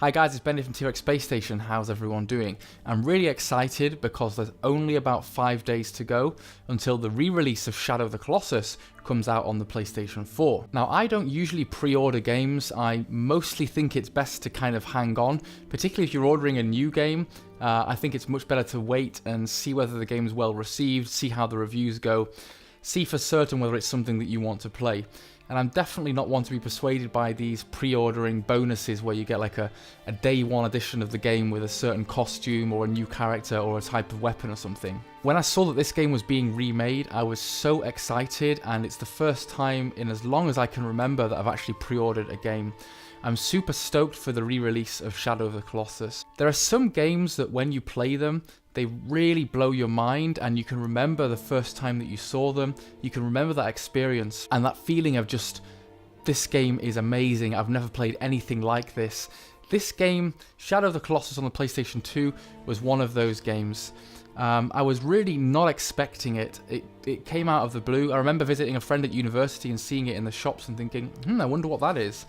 Hi guys, it's Bendy from T-Rex Space Station. How's everyone doing? I'm really excited because there's only about 5 days to go until the re-release of Shadow of the Colossus comes out on the PlayStation 4. Now, I don't usually pre-order games. I mostly think it's best to kind of hang on, particularly if you're ordering a new game. I think it's much better to wait and see whether the game's well received, see how the reviews go, see for certain whether it's something that you want to play. And I'm definitely not one to be persuaded by these pre-ordering bonuses where you get like a day one edition of the game with a certain costume or a new character or a type of weapon or something. When I saw that this game was being remade, I was so excited, and it's the first time in as long as I can remember that I've actually pre-ordered a game. I'm super stoked for the re-release of Shadow of the Colossus. There are some games that when you play them, they really blow your mind, and you can remember the first time that you saw them. You can remember that experience and that feeling of just, this game is amazing, I've never played anything like this. This game, Shadow of the Colossus on the PlayStation 2, was one of those games. I was really not expecting it. It came out of the blue. I remember visiting a friend at university and seeing it in the shops and thinking, I wonder what that is.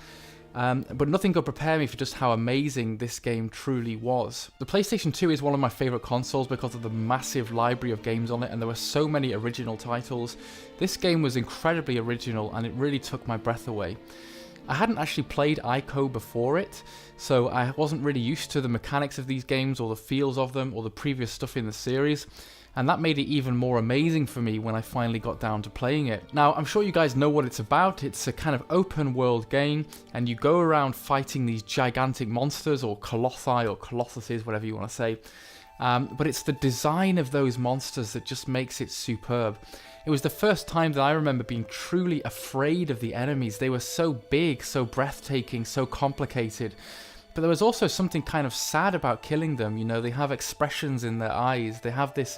But nothing could prepare me for just how amazing this game truly was. The PlayStation 2 is one of my favourite consoles because of the massive library of games on it, and there were so many original titles. This game was incredibly original, and it really took my breath away. I hadn't actually played Ico before it, so I wasn't really used to the mechanics of these games or the feels of them or the previous stuff in the series. And that made it even more amazing for me when I finally got down to playing it. Now, I'm sure you guys know what it's about. It's a kind of open world game, and you go around fighting these gigantic monsters, or colossi, or colossuses, whatever you want to say. But it's the design of those monsters that just makes it superb. It was the first time that I remember being truly afraid of the enemies. They were so big, so breathtaking, so complicated. But there was also something kind of sad about killing them. You know, they have expressions in their eyes. They have this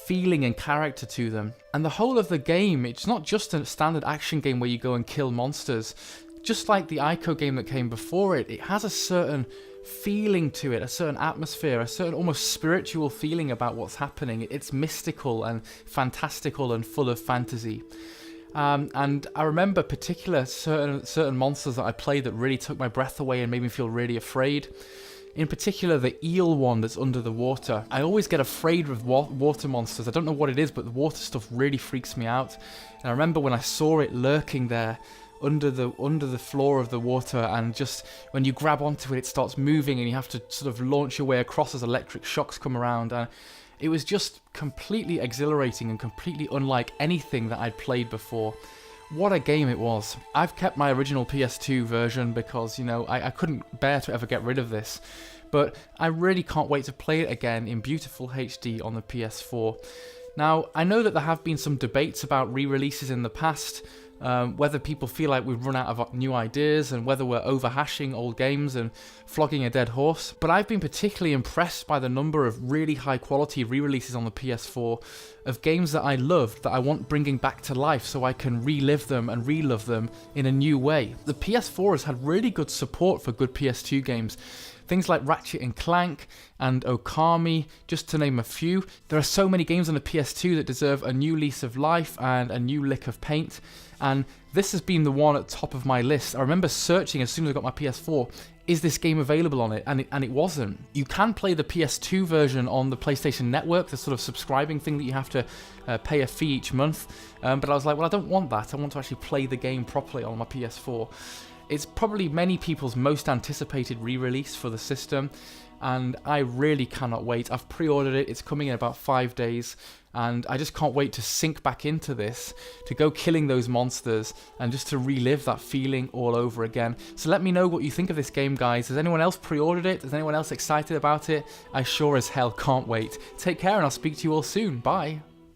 feeling and character to them. And the whole of the game, it's not just a standard action game where you go and kill monsters. Just like the Ico game that came before it, it has a certain feeling to it, a certain atmosphere, a certain almost spiritual feeling about what's happening. It's mystical and fantastical and full of fantasy. And I remember certain monsters that I played that really took my breath away and made me feel really afraid. In particular, the eel one that's under the water. I always get afraid with water monsters. I don't know what it is, but the water stuff really freaks me out. And I remember when I saw it lurking there under the floor of the water, and just when you grab onto it, it starts moving and you have to sort of launch your way across as electric shocks come around. And it was just completely exhilarating and completely unlike anything that I'd played before. What a game it was. I've kept my original PS2 version because, you know, I couldn't bear to ever get rid of this. But I really can't wait to play it again in beautiful HD on the PS4. Now, I know that there have been some debates about re-releases in the past, whether people feel like we've run out of new ideas and whether we're overhashing old games and flogging a dead horse. But I've been particularly impressed by the number of really high quality re-releases on the PS4 of games that I loved, that I want bringing back to life so I can relive them and relove them in a new way. The PS4 has had really good support for good PS2 games. Things like Ratchet and Clank and Okami, just to name a few. There are so many games on the PS2 that deserve a new lease of life and a new lick of paint, and this has been the one at the top of my list. I remember searching as soon as I got my PS4, is this game available on it? And it wasn't. You can play the PS2 version on the PlayStation Network, the sort of subscribing thing that you have to pay a fee each month, but I was like, well, I don't want that. I want to actually play the game properly on my PS4. It's probably many people's most anticipated re-release for the system, and I really cannot wait. I've pre-ordered it, it's coming in about 5 days, and I just can't wait to sink back into this, to go killing those monsters, and just to relive that feeling all over again. So let me know what you think of this game, guys. Has anyone else pre-ordered it? Is anyone else excited about it? I sure as hell can't wait. Take care, and I'll speak to you all soon. Bye.